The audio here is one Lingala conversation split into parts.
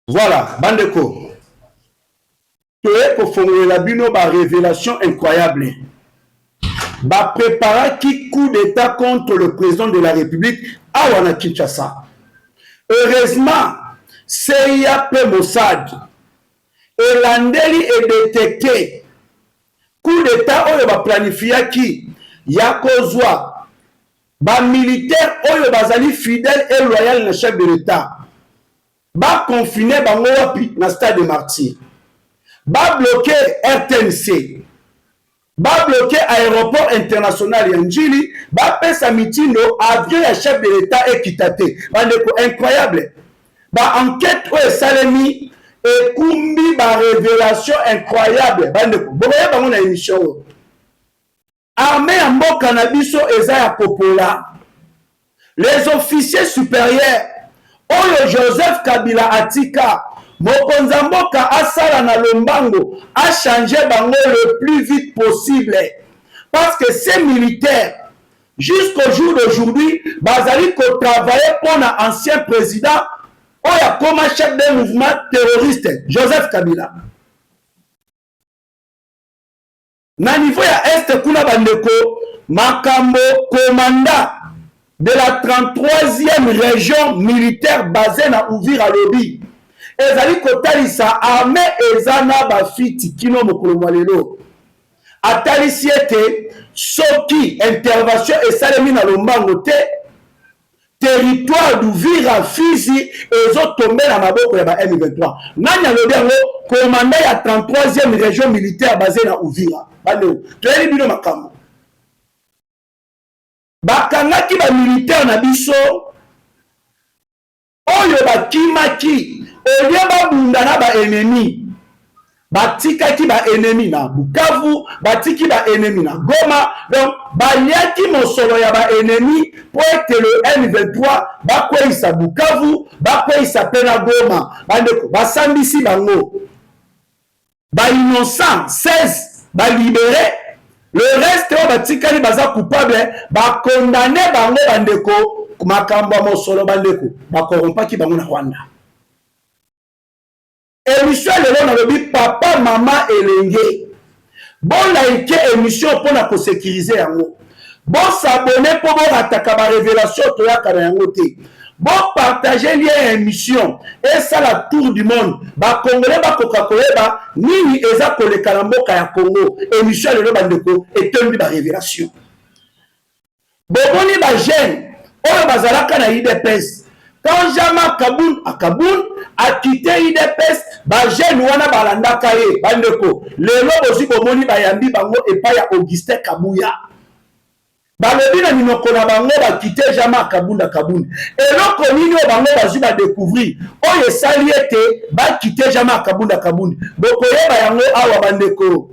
Voilà, Bandeko. Tu es pour formuler la bino ba révélation incroyable. Ba préparer qui coup d'état contre le président de la République à Wana Kinshasa. Heureusement, CIA pe Mossad et l'andeli est détecté. Coup d'état oyo ba planifié qui yakozwa ba militaire oyo bazali fidèle et loyal na chef de l'État. Ba confiner bango wapi na stade de Martyrs. Ba bloquer RTNC. Ba bloquer aéroport international ya Njili, ba pesa mitindo avion ya chef de l'État ekitate. Bandeko incroyable. Ba enquête oyo esalemi ekumbi ba révélation incroyable. Bandeko bokoya bango na émission oyo. Armée ya mboka na biso eza ya popola. Les officiers supérieurs oyo Joseph Kabila atika mokonza mboka asala na lombango a changé bango le plus vite possible parce que ces militaires jusqu'au jour d'aujourd'hui bazali ko travailler pour un ancien président oyo comme chef d'un mouvement terroriste Joseph Kabila na niveau ya est kuna bandeko makambo commandant de la 33e région militaire basée na Uvira Lobi. Ezali kotalisa armée ezana bafiti kino mokolo mwalelo. Atalisi ete soki intervention esalemi na lombango te territoire d'Uvira Fizi ezotombe na maboko ya ba M23. Nani alobi yango commandant ya 33e région militaire basée na Uvira. Bano, toyeli bino makambo. Bakangaki ba militaire na biso oyo bakimaki olie babunda na ba ennemi batikaki ba ennemi na Bukavu batiki ba ennemi na Goma donc baliaki mosolo ya ba ennemi po ete le M23 bakweyisa Bukavu bakweyisa pe na Goma bandeko basambisi bango ba innocent 16 balibere. Le reste oyo batikali baza coupable bakondane bango bandeko makambo mosolo bandeko bakorompaki bango na Rwanda. Émission lelo nalobi papa mama elenge bon like émission mpona kosécuriser yango bon s'abonner mpo borataka ba révélation toyaka na yango te bon partager lien émission et ça la tour du monde ba congolais bakoka koyeba nini eza koleka na mboka ya Congo émission lelo bandeko etembi ba révélation boboni ba jeune oyo bazalaka na IDPS quand Jama Kaboun a quitté IDPS ba jeune wana balandaka ye bandeko lelo bozi bomoni bayambi bango epai ya Augustin Kabuya balobi na minoko na bango bakite Jama Kabunda eloko nini oyo bango bazwi badécouvrir oyo esali ete bakite Jama Kabunda bokoyeba yango awa bandeko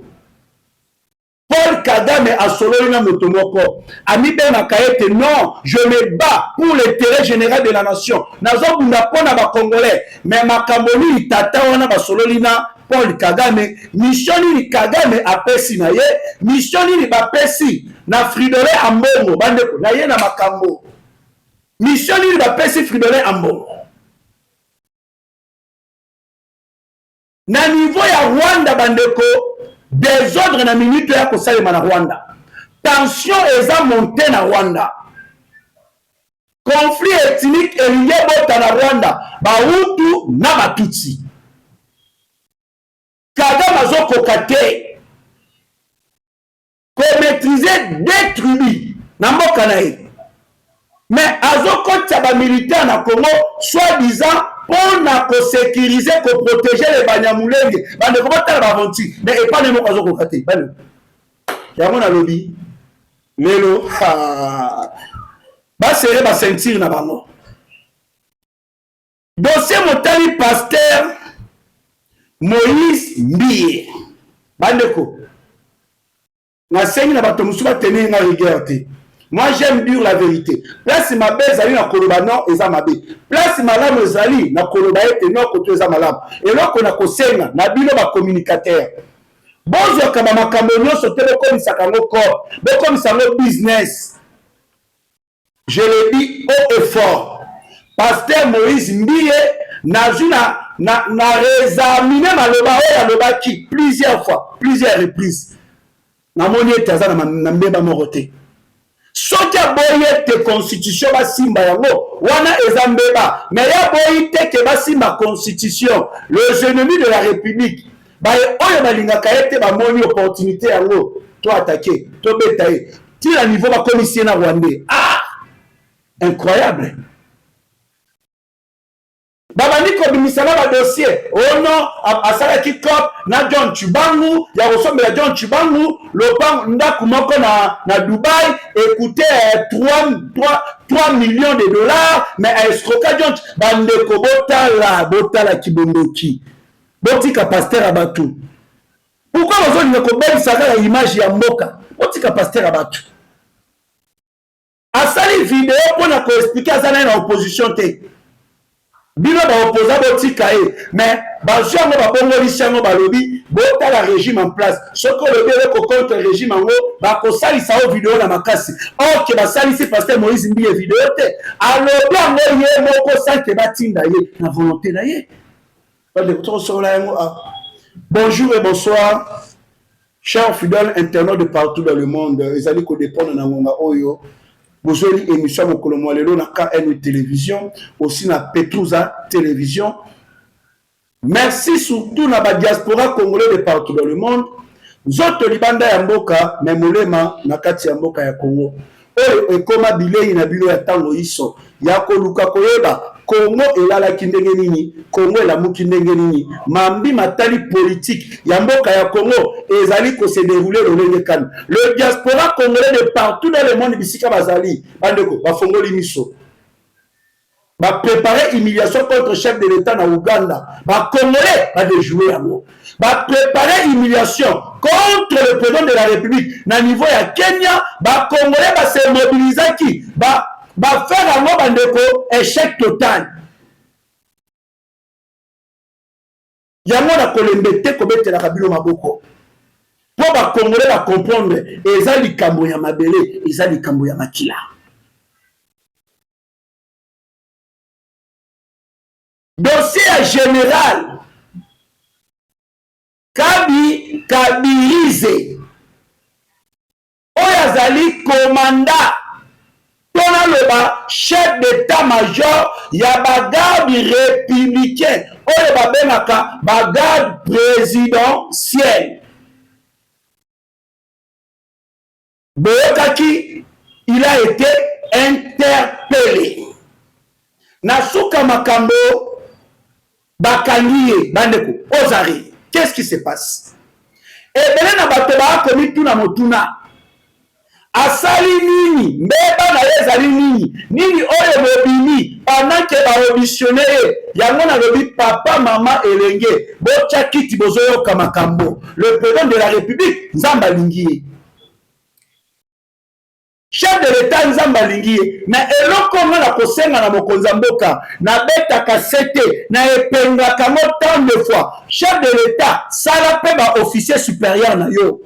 Paul Kagame a sololi na moto moko amibengaka ete non je me bats pour l'intérêt général de la nation nazobunda mpona bacongolais mais makambo nini tata wana basololi na Paul Kagame mission nini Kagame apesi na ye mission nini bapesi na Fridolin Ambongo bandeko na ye na makambo mission nini bapesi Fridolin Ambongo na niveau ya Rwanda bandeko désordre na minute ya kosalema na Rwanda tension eza monté na Rwanda conflit ethnique elingi bota na Rwanda bahutu na batutsi Kagame azokoka te komaîtriser deux tribus na mboka na ye mais azokotisa bamilitaire na Congo soi-disant pona kosécuriser koprotéger les banyamulenge bandeko batala baventure mais epane moko azokoka te bano yango nalobi lelo basere basentire na bango dossier motali pasteur Moïse Mbie bandeko nasengi na bato mosusu batenir nga rigueur te. Moi j'aime dire la vérité. Place mabe ezali na koloba non eza mabe. Place malamu ezali na koloba ete non koto eza malamu. Eloko na kosenga na bino ba communicateur. Bozo kama makambo nyonso te bokomisaka ngo corps, bokomisa ngo business. Je le dis haut et fort. Pasteur Moïse Mbie nazu na réexaminer maloba oyo alobaki plusieurs fois, plusieurs reprises. Namoni ete aza na mbeba moko te. Soki aboyi ete constitution basimba yango wana eza mbeba, mais ya boyi te ke basimba constitution les ennemis de la république baye oyo balingaka ete bamoni opportunité yango to attaquer to beta ye ti na niveau bakomisie na Rwandais. Ah, incroyable. Babani kobimisana ba dossier ono asalaki cop na John Chibangu ya kosombela John Chibangu lopango ndaku moko na Dubaï écoutez 3 millions de dollars mais a escroqué John bandeko botala kibondoki botika pasteur abatu. Pourquoi vous avez kobebisaka ya image ya mboka botika pasteur abatu asali vidéo pona ko expliquer azana na opposition te bino ba opposa botika e mais bazwi yango babongolisi yango balobi botala régime en place soko lobi eloko contre régime yango bakosalisa o video na makasi oke basalisi pasteur Moïse Mbie video te alobi yango ye moko sanke batinda ye na volonté na ye. Bonjour et bonsoir chers fidèles internautes de partout dans le monde. Ezali ko dépendre na ngonga oyo vous avez une émission au Colombo na KN Télévision, aussi na Petrouza Télévision. Merci surtout na ba diaspora congolais de partout dans le monde. Zoto libanda ya mboka memolema na kati ya mboka ya Congo. Oyo ekoma bilei na bilo ya tango iso ya koluka koyeba Congo elalaki ndenge nini, Congo elamuki ndenge nini, mambi matali politique ya mboka ya Congo ezali ko se dérouler lolenge kan. Le diaspora congolais de partout dans le monde bisika bazali bandeko bafongoli miso. Ba préparer humiliation contre chef de l'État na Uganda. Ba congolais ba déjouer yango. Ba préparer humiliation contre le président de la République na niveau ya Kenya, ba congolais ba se mobiliser qui ba faire yango bandeko échec total. Yango na kolembete ko betela kabilo maboko. Po ba congolais ba comprendre eza likambo ya mabele, eza likambo ya makila. Dossier général Kabilize Oyazali commandant Tona Loba chef d'état-major ya bagarde républicain Oyo babenaka bagarde présidentielle. Boyokaki il a été interpellé. Nasuka makambo bakangiye bandeko ozari. Qu'est-ce qui se passe? Ebele na bato ba komi tuna motuna. Asali nini? Mbeba na ezali nini? Nini oyo mobili pendant que ba auditionné yango na lobi papa mama elenge bocha kiti bozoyo kamakambo. Le président de la République Nzamba lingiye. Chef de l'État Nzamba lingiye na eloko na kosenga na mokonza mboka na beta kasete na epenga kango tant de fois chef de l'État sala pe ba officier supérieur na yo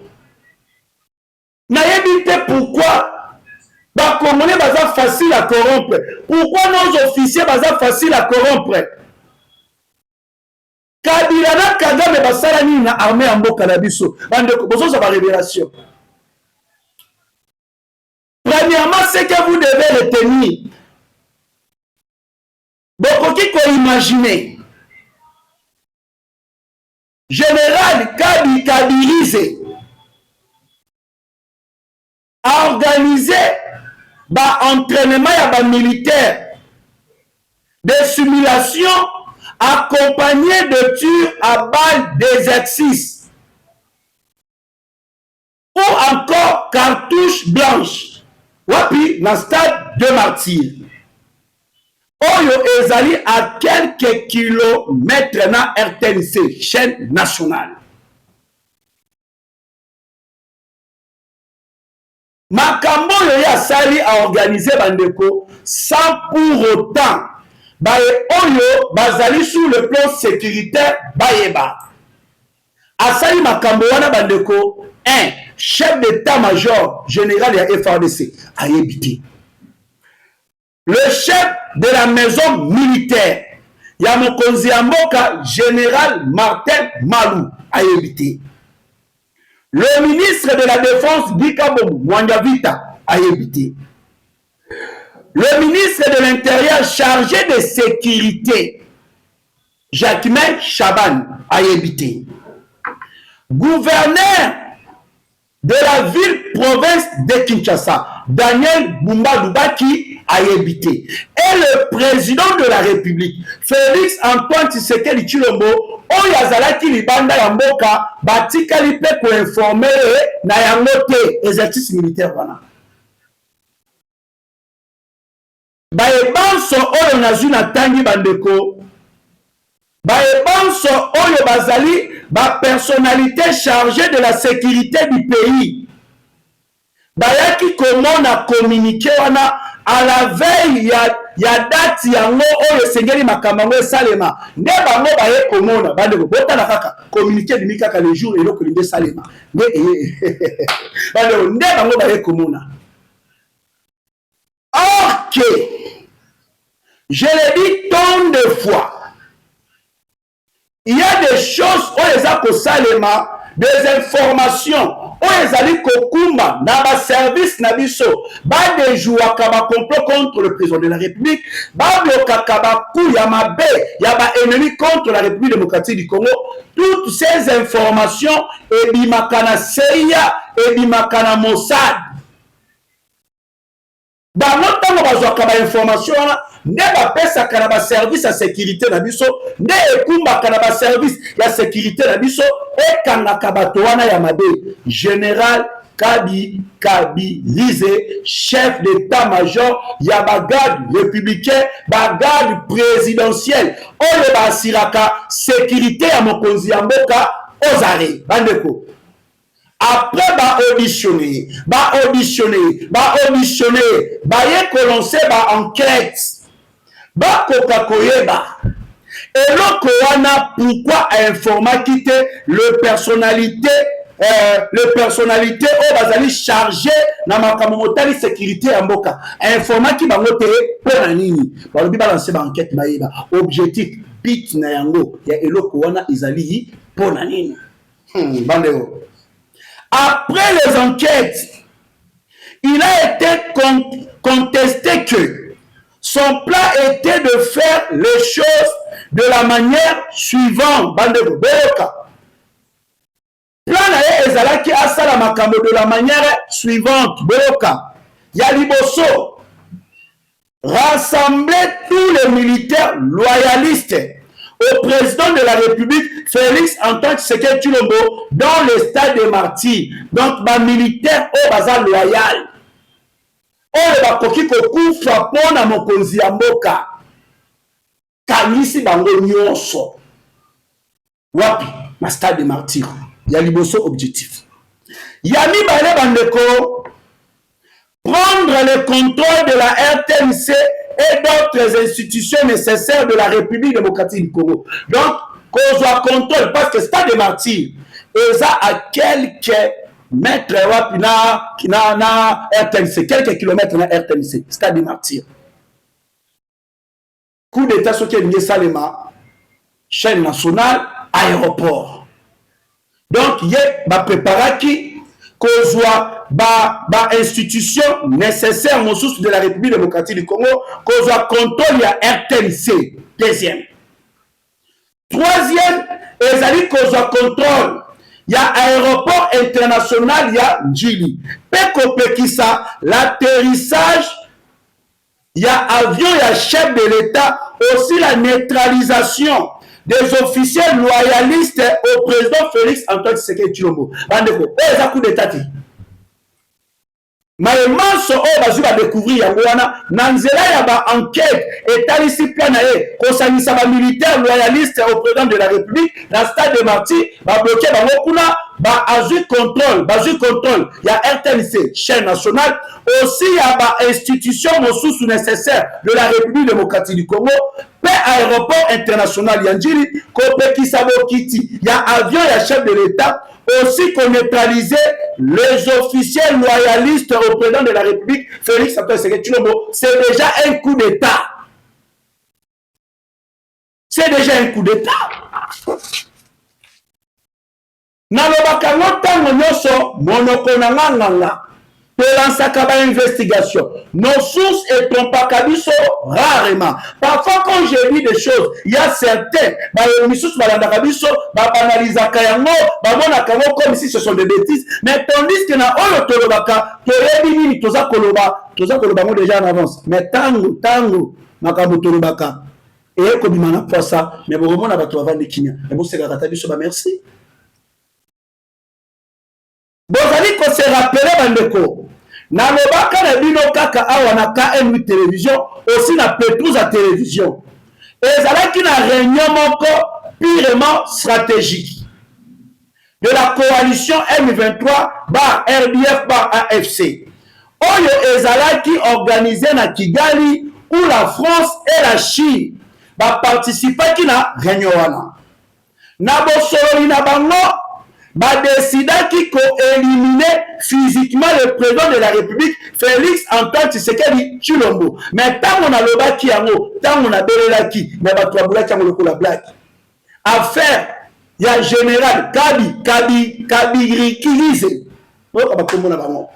na yebite pourquoi ba congolais baza facile à corrompre, pourquoi nos officiers baza facile à corrompre. Kabila na Kagame basala nini na armée ya mboka na biso bandeko bozoza ba révélation. Premièrement, ce que vous devez retenir, beaucoup qui peut imaginer, général Kabilize a organisé entraînement militaire, des simulations accompagnées de tirs à balles d'exercice ou encore cartouches blanches. Wapi na stade de Martyrs. Oyo ezali à quelques kilomètres na RTNC, chaîne nationale. Makambo yo ya sali a organisé bandeko sans pour autant baye oyo bazali sur le plan sécuritaire bayeba. Asali makambo wana bandeko 1. Chef d'état-major général ya FARDC a évité. Le chef de la maison militaire ya mokonzi ya mboka général Martin Malou ayebité. Le ministre de la Défense Bikabo Mwangavita ayebité. Le ministre de l'Intérieur chargé de sécurité Jacquemain Chaban ayebité. Gouverneur de la ville-province de Kinshasa, Daniel Bumba Lubaki ayebité. Et le président de la République, Félix Antoine Tshisekedi Tshilombo, oyo azalaki libanda ya mboka batikali pe ko informer na yango te exercice militaire wana. Bayebanso oyo nazwi na tangi bandeko, bayebanso oyo bazali ba personnalité chargée de la sécurité du pays. Bayaki komona communiqué wana à la veille ya date yango oyo sengeli makambo esalema. Nde bango baye komona bandeko botala kaka communiqué bimi kaka le jour eloko linde salema. Bandeko nde bango baye komona. Or que je l'ai dit tant de fois, il y a des choses où les akosalema, des informations où les ali kokumba na ba service na biso ba de jouaka ba complot contre le président de la République, ba blokaka ba coup ya mabe ya ba ennemi contre la République démocratique du Congo. Toutes ces informations ebimaka na CIA, ebimaka na Mossad. Bango ntango bazwaka ba information wana nde bapesaka na baservice ya sécurité na biso, nde ekumbaka na baservice ya sécurité na biso, ekangaka bato wana ya mabe. Général Kabilize, chef d'état-major ya bagarde républicain, bagarde présidentielle oyo basiraka sécurité ya mokonzi ya mboka ozare bandeko. Après auditionner, baye kolonse enquête, koka koyeba. Et loko wana pourquoi informaki te le personnalité au bazali chargé na makambo motali sécurité ya mboka. Informaki bango te pona nini? Balobi balancer ba enquête bayeba. Objectif bit na yango ya eloko wana izali pona nini? Bandeo. Après les enquêtes, il a été contesté que son plan était de faire les choses de la manière suivante. Bandeko, Boyoka. Plan na ezalaki asala makambo de la manière suivante. Boyoka. Yaliboso. Rassembler tous les militaires loyalistes au président de la République, Félix Antoine Tshisekedi Tshilombo, dans le stade des Martyrs. Donc, les militaires au bazar loyal. Oyo bakoki kokufa pona mokonzi ya mboka. Kanisi bango nyonso. Wapi? Na stade des Martyrs. Ya liboso objectif. Yami bale bandeko, prendre le contrôle de la RTNC et d'autres institutions nécessaires de la République démocratique du Congo. Donc, qu'on soit contrôle, parce que Stade des Martyrs, et ça à quelques mètres na RTNC, quelques kilomètres na RTNC, Stade des Martyrs. Coup d'état ce qui est lié Salema, chaîne nationale, aéroport. Donc, il y a préparé qu'on soit ba institution nécessaire mon source de la République démocratique du Congo, qu'on soit contrôle ya RTNC. Deuxième. Troisième, ezali qu'on soit contrôle ya aéroport international ya Njili. Peko pekisa l'atterrissage ya avion ya chef de l'État, aussi la neutralisation des officiels loyalistes au président Félix Antoine Tshisekedi Tshilombo. Bandeko, eza coup d'état. Maïmanso o bazu ba découvrir yango wana na nzela ya ba enquête etalisi plan na ye kosanisa ba militaire loyaliste au président de la République na stade de Martyrs ba bloquer bango kuna ba azu contrôle ya RTNC chaîne nationale aussi ya ba institution mosusu nécessaire de la République démocratique du Congo pe aéroport international ya Njili ko pekisa bokiti ya avion ya chef de l'État aussi qu'on neutralisait les officiels loyalistes au président de la République, Félix Antoine Tshisekedi Tshilombo. C'est déjà un coup d'État. C'est déjà un coup d'état. Nalobaka ntango nyonso monoko na nganga tolansaka ba investigation. Nos sources et ton pakabiso rarement. Parfois quand je lis des choses, il y a certains missus balandaka biso ba banalisaka yango ba monaka yango comme si ce sont des bêtises, mais tandis que na oyo tolobaka toyebi nini toza koloba ngo déjà en avance. Mais tango makambo tolobaka et comme mana poisa mais bon na bato bavandi kinya et bon c'est kata biso ba merci. Bozali ko se rappeler bandeko na lobaka na bino kaka awa na KM télévision aussi na Petrus à télévision ezalaki na réunion moko purement stratégique de la coalition M23 bar RDF bar AFC oyo ezalaki organisé na Kigali où la France et la Chine ba participaki na réunion wana na bosololi na bango ba décidaki ko éliminer physiquement le président de la République Félix Antoine Tshisekedi Tshilombo. Mais tant on a le baki yango, tant on a belelaki, mais ba to abulaki yango la blague. Affaire ya général Kabi Kilize. O ka ba komona bango.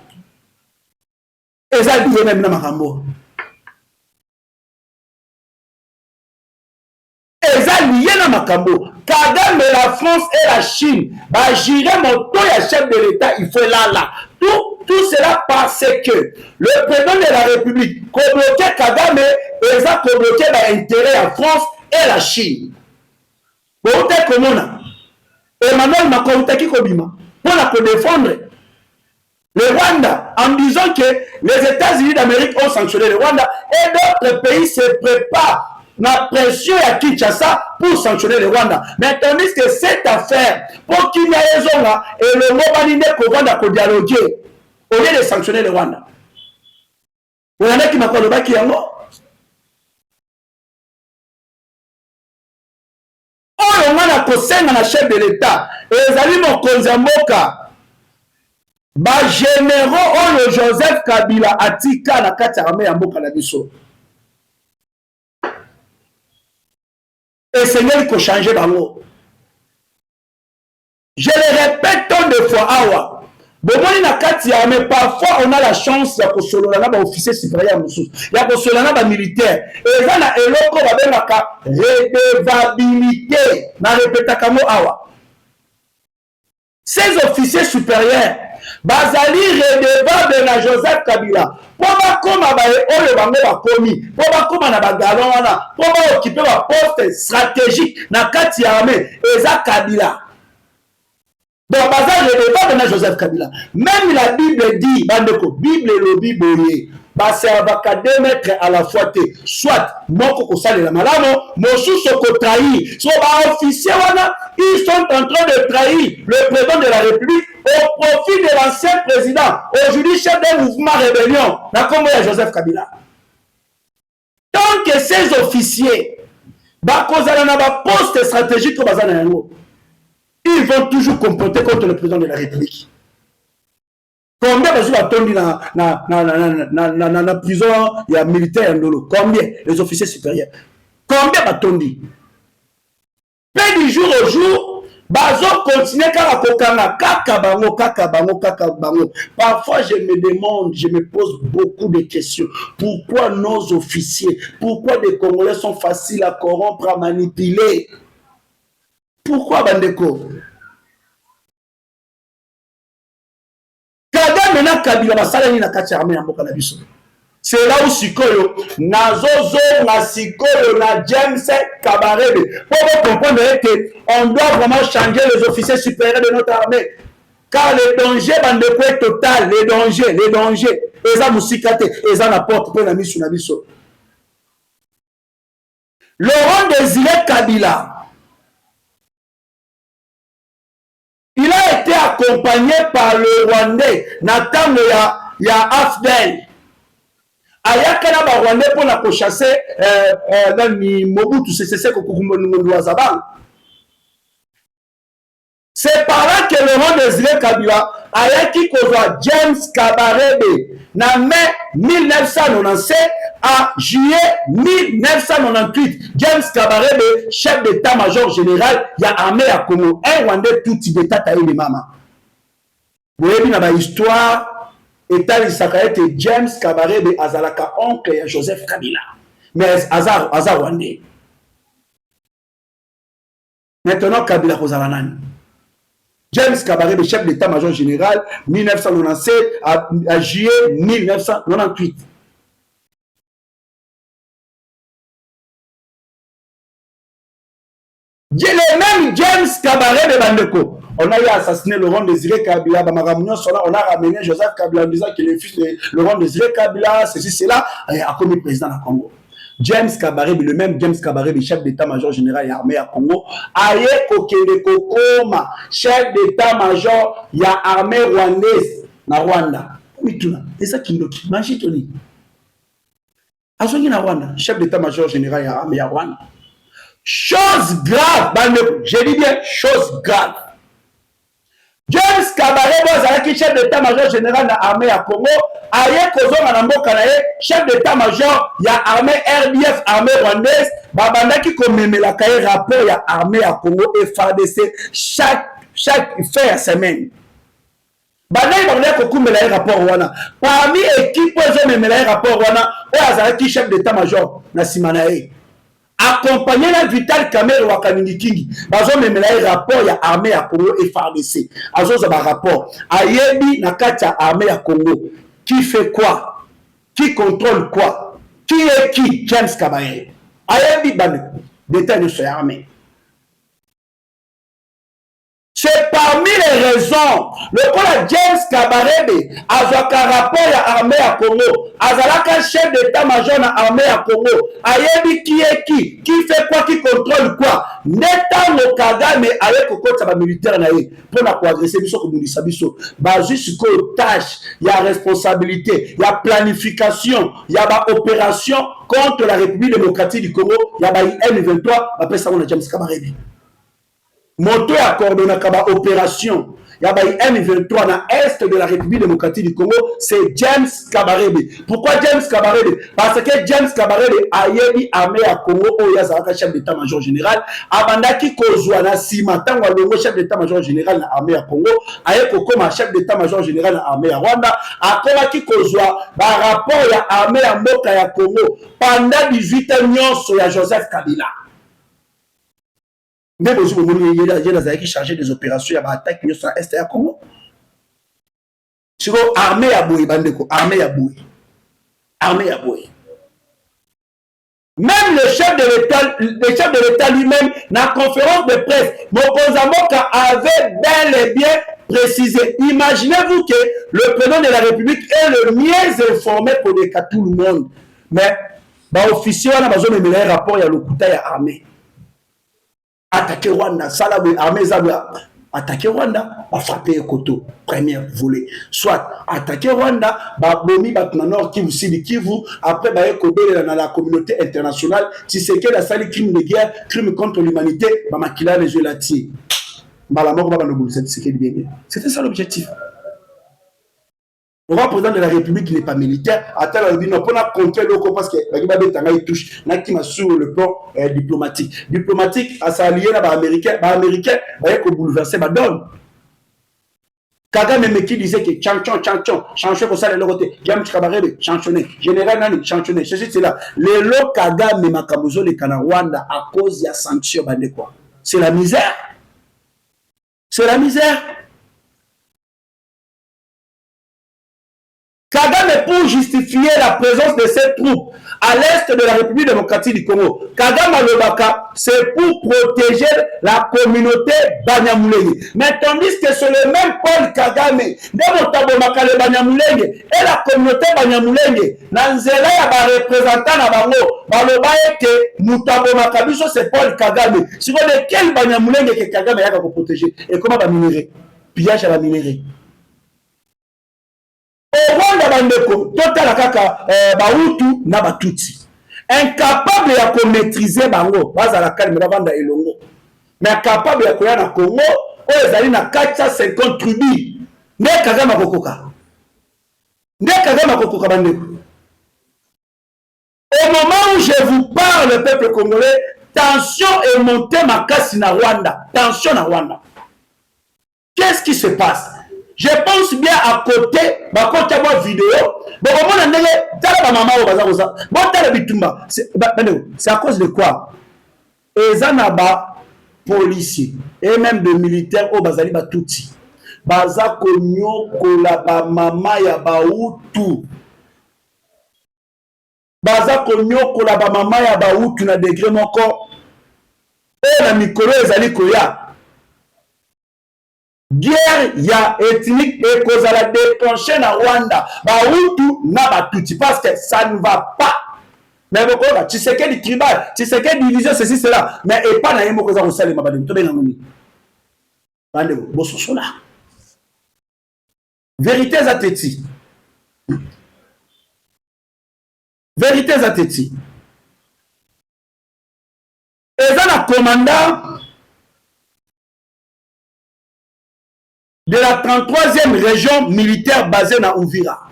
Eza biye même na makambo. Eza lié na makambo. Kagame, la France et la Chine, bah j'irai mon tour à chef de l'État, il faut là. Tout cela parce que le président de la République, qu'on bloquait Kagame, et ça qu'on bloquait l'intérêt à France et la Chine. Bon, t'es comme on a. Emmanuel Macron, t'es qui Kobima, pour la défendre le Rwanda, en disant que les États-Unis d'Amérique ont sanctionné le Rwanda et d'autres pays se préparent. La pression à Kinshasa pour sanctionner le Rwanda. Mais tandis que cette affaire, pour qu'il y ait raison là, et le mot validé qu'on va dialoguer, au lieu de sanctionner le Rwanda. Vous en avez qui m'a parlé de Baki Yango. Oh, on a conseillé à la chef de l'État, et les amis mon Konzamboka, ba généraux, oh, le Joseph Kabila, Atika, la Katarame, Yamboka, la Bisso. Et Seigneur, il faut changer d'amour. Je le répète tant de fois, awa. Mais parfois, on a la chance de se officier supérieur, de militaire. Et là, on a redevabilité. Na répéta mo awa. Ces officiers supérieurs, bazali redevable na Joseph Kabila. Pour comme le bango ba komi, pour comme na bagalon wana, pour occuper un poste stratégique na kati ya armée eza Kabila. Donc bazali redevable na Joseph Kabila. Même la Bible dit, bandeko, Bible le Bible baservaka 2 mètres à la fois te, soit moko kosala la malamo, mosusu ko trahir. So ba officier wana, ils sont en train de trahir le président de la République au profit de l'ancien président, aujourd'hui chef d'un mouvement rébellion, na kombo ya Joseph Kabila. Tant que ces officiers bakozala na ba poste stratégique ko bazana yango, ils vont toujours comploter contre le président de la République. Combien de gens attendent dans la prison, il y a militaire en combien les officiers supérieurs? Combien attendent? Puis du jour au jour, bazo continue à kokanga kaka bango. Parfois je me demande, je me pose beaucoup de questions. Pourquoi nos officiers, pourquoi des Congolais sont faciles à corrompre, à manipuler? Pourquoi bandeko? Maintenant Kabila basala ni na kati armée ya mboka na biso. C'est là où sikoyo nazozo na sikoyo na James Kabarebe. Pour comprendre que on doit vraiment changer les officiers supérieurs de notre armée. Car le danger bandeko est total, les dangers. Eza musikate, eza na porte pour la mission na biso. Laurent Désiré Kabila, il a été accompagné par le Rwandais, Nathan ya Afdel. Ayakana ba Rwandais pour la chasser Mobutu Sese Kokumbongo Zabang. C'est par là que Laurent Désiré Kabila a qui kozwa James Kabarebe na mai 1997 à juillet 1998. James Kabarebe, chef d'état-major général, il y a armée à Congo. Un Rwandais tout d'état taillé les mamas. Vous voyez bien histoire, état de Sakaete James Kabarebe Azalaka oncle et Joseph Kabila. Mais Azar Rwandais. Maintenant Kabila Rosalanani. James Kabarebe, chef d'état-major général, 1997 à juillet 1998. Le même James Kabarebe Bandeko. On a eu assassiné Laurent Désiré Kabila, on a ramené Joseph Kabila en disant qu'il est fils de Laurent Désiré Kabila, ceci, cela, a commis président du Congo. James Kabarebe, le même James Kabarebe, chef d'état-major général et armée à Congo, aye kokende kokoma, chef d'état-major et armée rwandaise na Rwanda. Et ça qui nous dit, magie Tony. Azongi na Rwanda, chef d'état-major général et armée à Rwanda. Chose grave, je dis bien chose grave. James Kabarebe, qui chef d'état-major général de l'armée à Congo, aye kozonga na mboka na ye, chef d'état-major ya armée RDF, armée rwandaise, babanda ki komemela kaye rapport ya armée à Congo et FARDC chaque fin de semaine. Banayi bangale kokumela rapport wana. Parmi équipe ozo memela rapport wana, o azalaki chef d'état-major na simana ye. Accompagné la Vital Kamerhe Wakaningi Kingi, bazo memela rapport ya armée à Congo et FARDC. Azo za ba rapport. Ayebi na kati ya armée à Congo. Qui fait quoi? Qui contrôle quoi? Qui est qui? James Kabarebe. Ayebi bande détail de ce armée. C'est parmi les raisons, le cas James Kabarebe, azwaka rapport à armée à Congo, azalaka chef d'état-major na armée à Congo, ayebi qui est qui fait quoi, qui contrôle quoi, neta no Kagame avec kokota ba militaire na ye, pour na agresser biso komulisa biso, bazui siko tâche, il y a responsabilité, il y a planification, il y a ba opération contre la République démocratique du Congo, il y a ba M23, ba pesa na James Kabarebe. Moto ya coordonné kaba opération. Il y a M23 dans l'est de la République démocratique du Congo, c'est James Kabarebe. Pourquoi James Kabarebe? Parce que James Kabarebe a yebi armée à Congo, où il y a chef d'état-major général, Abandaki Kozouana Sima, tant que chef d'état-major général dans l'armée à Congo, aye comme chef d'état-major général dans l'armée à Rwanda, a Komaki Kozwa, par rapport à l'armée à Mboka ya Congo, pendant 18 ans, sur Joseph Kabila. Mais vous avez chargé des opérations, il y a des attaques qui sont à l'Est et à Congo. C'est l'armée à Boué, armée à Boué. Armée à Boué. Même le chef de l'État lui-même, dans la conférence de presse, Mokozamoka avait bel et bien précisé. Imaginez-vous que le président de la République est le mieux informé pour les cas tout le monde. Mais, officier, on a besoin de un rapport, il y a le coup armé. Attaquer Rwanda, Salabé, armée Zabla, attaquer Rwanda, va frapper Koto, première volée. Soit attaquer Rwanda, va bomi batna nord Kivu, Sidi Kivu, après va ekobele dans la communauté internationale, si c'est que la salle crime de guerre, crime contre l'humanité, va makila les yeux là-dessus. C'était ça l'objectif. Le président de la République, il n'est pas militaire. Attends, on dit non, pour la contrôler parce que il touche. Sur le plan diplomatique. Diplomatique, à sa allié, américain, va bouleverser, va donne. Kagame qui disait que chanchon pour ça de l'autre côté. James Kabarebe, chanchonné. Général Nani, chanchonné. C'est là. Les lots Kagame Makamuzo, les Rwanda, à cause de la sanction, c'est la misère. C'est la misère. Kagame, pour justifier la présence de ces troupes à l'est de la République démocratique du Congo, Kagame Alobaka, c'est pour protéger la communauté Banyamulenge. Mais tandis que c'est le même Paul Kagame, le Banyamulenge et la communauté Banyamulenge, Nanzela ya ba représentant na bango, balobaye que Mutabomaka biso c'est Paul Kagame. Si vous de quel Banyamulenge que Kagame yaka ko protéger et comment va minérer? Pillage à la minerie. Au Rwanda bandeko, total kaka Bahutu na Batutsi. Incapable de maîtriser bango, bazala kalme Rwanda elongo. Mais capable de koya na Congo, oyo ezali na 450 tribus nde Kagame akokoka bandeko. Au moment où je vous parle, le peuple congolais, tension est montée makasi na Rwanda. Tension na Rwanda. Qu'est-ce qui se passe? Je pense bien à côté, quand tu vois vidéo, c'est à cause de quoi? Ezanaba policiers et même des militaires au Bazali Batouti. Baza konyo kolaba mama ya bautu. Baza konyo kolaba mama ya bautu na degré moko. Et la mikolo ezali koya. Guerre ya ethnique et cause à la déclencher na Rwanda. Bautu na Batouti parce que ça ne va pas. Mais pourquoi tu sais quel tribal, tu sais quelle division ceci cela, mais et pas na yemo koza ko salema badem to benga ngoni. Bande bososo là. Vérités à Téti. Vérités à Téti. Et là, le commandant de la 33e région militaire basée dans Ouvira.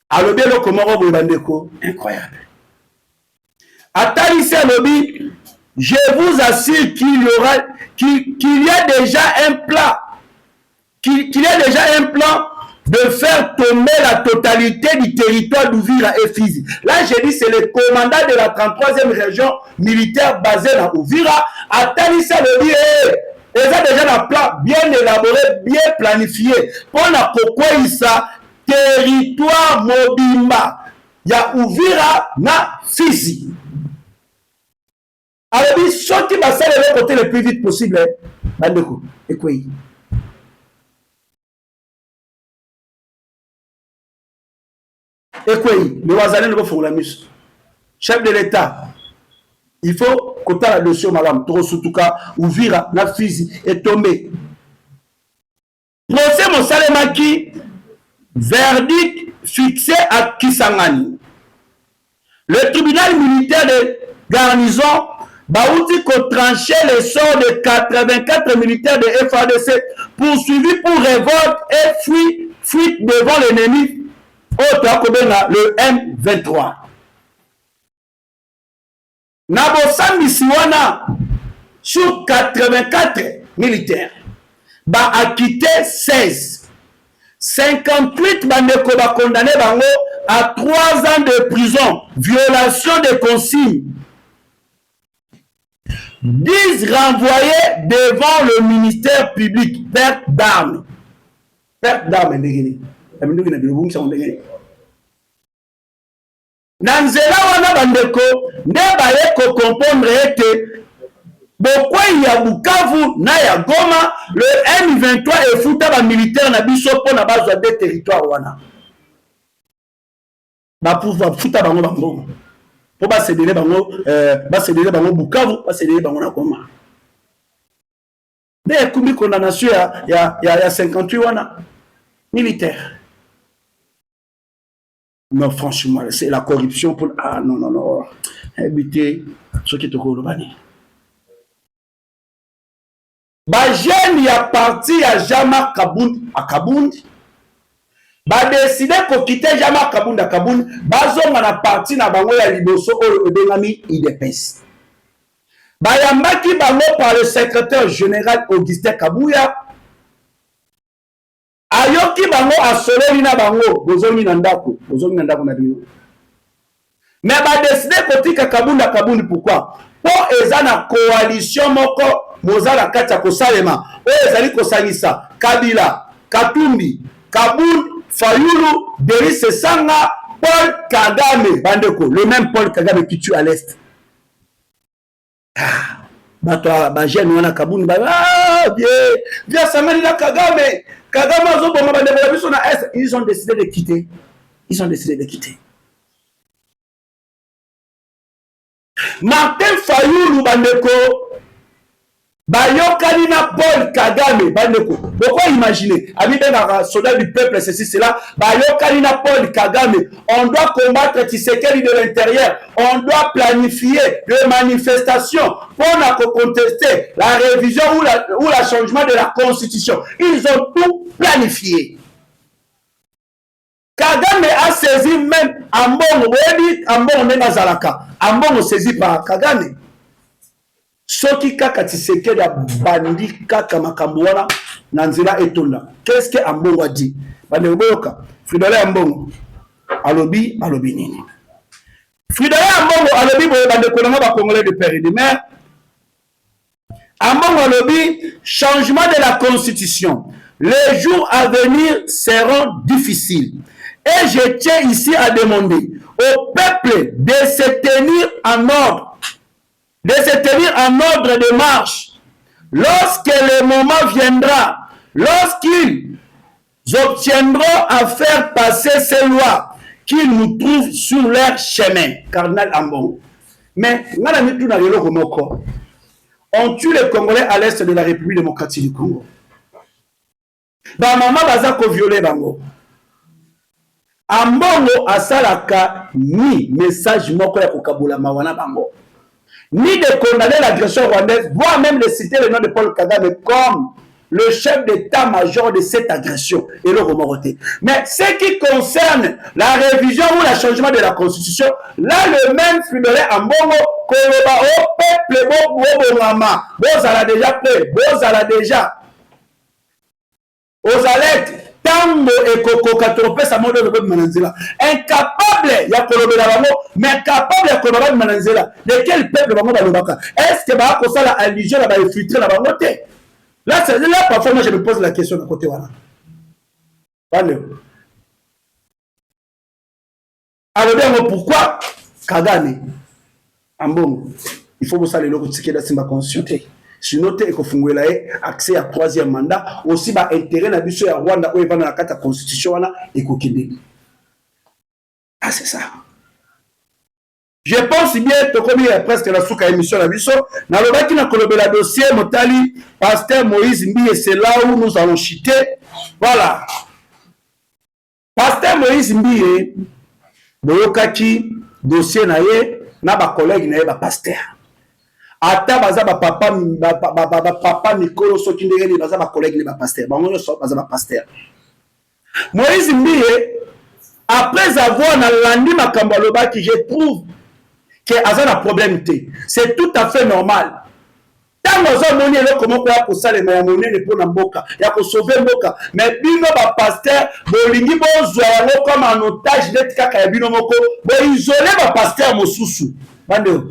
Alors, bien, le Comoro Boubandeko, incroyable. À Talissé Lobby, je vous assure qu'il y a déjà un plan. Qu'il y a déjà un plan de faire tomber la totalité du territoire d'Ouvira et Fizi. Là, j'ai dit, c'est le commandant de la 33e région militaire basée dans Ouvira. À Talissé Lobby, ils ont déjà un plan bien élaboré, bien planifié. Pour la pourquoi il ça territoire mobimba. Il y a Ouvira na Fizi. Alors, il faut que ça le côté le plus vite possible. Bandeko, et quoi? Et quoi? Le Wazalé ne va pas faire la mise. Chef de l'État, il faut que tu aies la dossier, madame. Torosutuka, Ouvira, la Fizi est tombé. Procès Monsalemaki, verdict fixé à Kisangani. Le tribunal militaire de garnison Baouti qu'on tranché le sort de 84 militaires de FADC poursuivis pour révolte et fuite devant l'ennemi le M23. Nabosambi Siwana sur 84 militaires ba acquitté 16. 58 bandeko ba condamné bango à 3 ans de prison, violation des consignes. 10 renvoyés devant le ministère public, perte d'armes. Perte d'armes, Nanzela wana bandeko, ne baye ko comprendre ete pourquoi il y a Bukavu na ya Goma, le M23 et fouta ba militaire na biso po na bazwa des territoires wana. Ba pouvoir fouta bango bango. Po ba céder bango Bukavu, ba céder bango na Goma. Mais kumbi condamnation ya 58 wana militaire. Non, franchement, c'est la corruption pour... Ah, non. Habiter ce qui est au Kolobani. Jeune, il y a parti à Jama Kabound, à Kabound. Décidé pour quitter Jama Kabound à Kabound. On a parti na bango ya liboso au Benami IDPS. Yambaki bango par le secrétaire général Augustin Kabouya. Ayoki bango asoleli na bango bozongi na ndako na bino. Mais décidé kotika Kabundi pourquoi? Pour eza na coalition moko mozala kati ya kosalema oyo ezali kosalisa Kabila, Katumbi, Kabound, Fayulu, Denis Sanga, Paul Kagame bandeko, le même Paul Kagame qui tue à l'est. Bato jeune wana Kabound bien samedi na Kagame. Ils ont décidé de quitter. Martin Fayulu bandeko Bayokani na Paul Kagame, bandeko. Pourquoi imaginer? Ami ben soldat du peuple, ceci, cela. Bayokani na Paul Kagame. On doit combattre Tshisekedi de l'intérieur. On doit planifier des manifestations pour contester la révision ou le changement de la constitution. Ils ont tout planifié. Kagame a saisi même Ambongo. Ambongo n'est Zalaka. Ambongo saisi par Kagame. Soki kaka Tshisekedi a bandi kaka makambo wana na nzela etonda. Qu'est-ce que Ambongo a dit? Bande boyoka. Fridolin Ambongo alobi nini? Fridolin Ambongo alobi boye bande kolanga ba congolais de père et de mère. Ambongo alobi changement de la constitution. Les jours à venir seront difficiles. Et je tiens ici à demander au peuple de se tenir en ordre. De se tenir en ordre de marche lorsque le moment viendra, lorsqu'ils obtiendront à faire passer ces lois qu'ils nous trouvent sur leur chemin. Cardinal Ambongo. Mais on tue les Congolais à l'est de la République démocratique du Congo. Ba maman baza ko violer bango. Ambongo asalaka ni message moko ya kokabola mawana bango. Ni de condamner l'agression rwandaise, voire même de citer le nom de Paul Kagame comme le chef d'état-major de cette agression et le remorté. Mais ce qui concerne la révision ou le changement de la constitution, là le même Fridolin Ambongo, Koloba au peuple, vous allez déjà prêt, vous allez déjà aux alertes. Tango et Koko Katropé, ça m'a donné le Mananzela. Incapable, ya Kolobela Bango, mais capable, ya Kolobela Mananzela. De quel peuple Bango Balobaka? Est-ce que Bango ça la allusion, la infiltré la Bango? Là, là, parfois, moi, je me pose la question de côté. Voilà. Alors, bien, pourquoi Kagame Ambongo? Il faut que ça les logo ticket de ma conscience. Sinon, il faut accès à troisième mandat. Aussi, bah, intérêt à biso ya Rwanda où il va dans la carte constitution et kokende. Ah, c'est ça. Je pense bien que comme il y a presque la souka émission la biso, dans le baki na kolobela dossier Motali, pasteur Moïse Mbi, et c'est là où nous allons chuter. Voilà. Pasteur Moïse Mbi, boyokaki dossier na ye, na ba collègue na ye ba pasteur. Ata baza ba papa Mikolo soki ndenge baza ba collègue les ba pasteur. Bango so baza ba pasteur. Moïse Mbi, après avoir na landi makambo lobaki, je trouve que azana problème té. C'est tout à fait normal. Tant que moni ele comment pour ça les moyens monnaie pour na mboka, ya ko sauver mboka. Mais bino ba pasteur bolingi bozwa yango comme un otage net kaka ya bino moko, bo isoler ba pasteur mosusu. Bande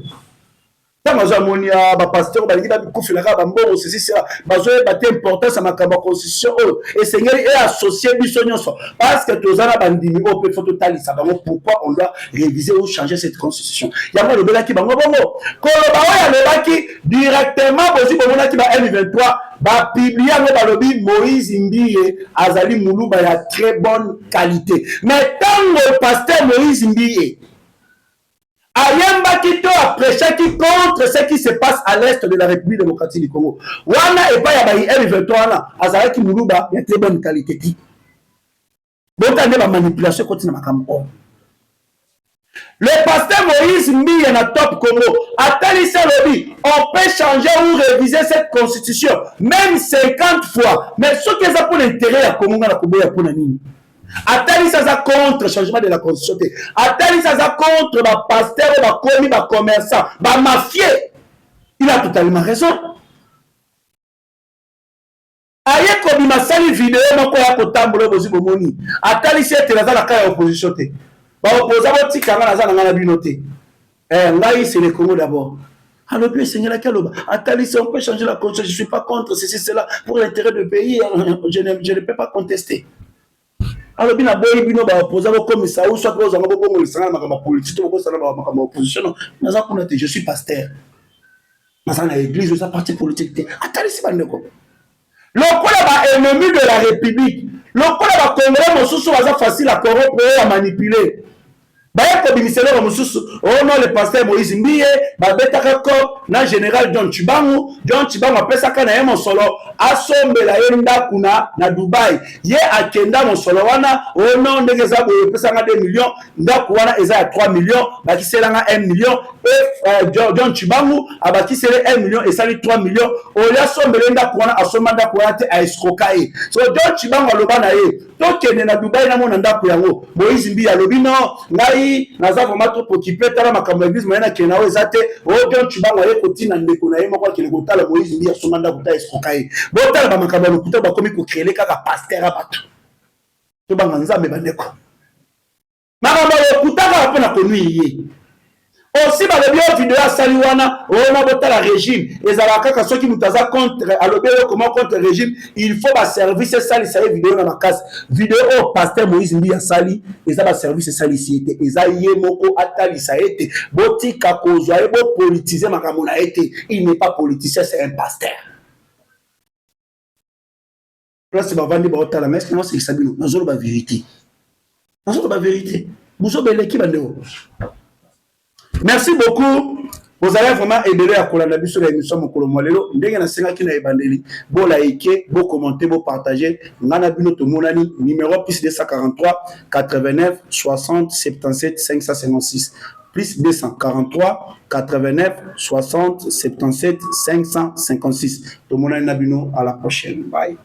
Moni ba pasteur balingi ba bikufila ka bambongo ceci ça bazoye baté importance à makambo constitution et Seigneur est associé biso nyonso parce que tozana bandimi au peut faut totalisa bango pourquoi on doit réviser ou changer cette constitution yango le belaki bango bongo ko ba oya le baki directement bozi bomona ki ba M23 ba publier ngo balobi Moïse Mbiye azali muluba ya très bonne qualité mais tango pasteur Moïse Mbiye Ayamba qui a prêché qui contre ce qui se passe à l'est de la République démocratique du Congo. Wana et pas yabayi M23 là, azara qui muluba ya très bonne qualité qui. Bon t'as des manipulations continue makambo. Le pasteur Moïse Mbi est dans top Congo. Atalisa lobby, on peut changer ou réviser cette constitution même 50 fois. Mais ce qui est pour l'intérêt à Congo na Kobo ya pour nini. Atali ça contre le changement de la constitution. Atali ça contre ma pasteur, ma commis, ma commerçant, ma mafieux. Il a totalement raison. Aye kobi ma sali vidéo moko ya kotambola bozi bomoni. Atali c'est la za la ka opposition te. Ba opposa ba tika na za na ngana bino te. Ngai c'est le Congo d'abord. Alors bien Seigneur la kaloba. Atali si on peut changer la constitution, je suis pas contre ceci cela pour l'intérêt du pays, je ne peux pas contester. Alors bien aboyi bino ba opposa ba comme ça ou soit que za ngabo bongo lisanga makama politique to ko sala makama opposition na za kuna te je suis pasteur na na église za parti politique te atali si bandeko lokola ba ennemi de la république lokola ba congolais mosusu baza facile à corrompre et à manipuler baya kobimisela mosusu oh non le pasteur Moïse Mbiye babetaka ko na général John Chibangu apesaka na ye mosolo asombela ye ndaku na Dubai ye akenda mosolo wana oh non ndenge eza boye pesanga 2 millions ndaku wana eza ya 3 millions bakiselanga 1 million John Chibangu abakisele 1 million esali 3 millions oya asombela ndaku wana asomba ndaku wana te a escroka ye so John Chibangu aloba na ye tokende na Dubai na mona ndaku yango Moïse Mbiye alobi no ngai naza vraiment trop occupé tala makambo ya église mayena kena eza te o John Chibangu aye kotina ndeko na ye moko akele kotala Moïse Mbiye asomba ndaku ta escroka ye botala bamakambo ya lokuta bakomi kokrele kaka pasteur ya bato tobanga nzambe bandeko makambo ya lokuta kaka mpona konui ye aussi balobi oyo video asali wana ona botala régime ezalaka kaka soki moto aza contre alobi oyo comment contre régime il faut baservice esalisa ye video na makasi video oyo pasteur Moïse Mbiye asali eza baservice esalisi ye te eza ye moko atalisa ye te botika kozwa ye bopolitize makambo na ye te il n'est pas politicien c'est un pasteur place bavandi baotala mais est-ce que naosekisa bino nazoloba vérité bozobeleki bandeko. Merci beaucoup. Vous allez vraiment aider à collaborer sur l'émission Mokolo Molelo. Ndenge na senga ki na ebandeli, bo liker, bo commenter, bo partager. Ngana bino to monani numéro plus 243 89 60 77 556 plus 243 89 60 77 556. To monani na bino à la prochaine. Bye.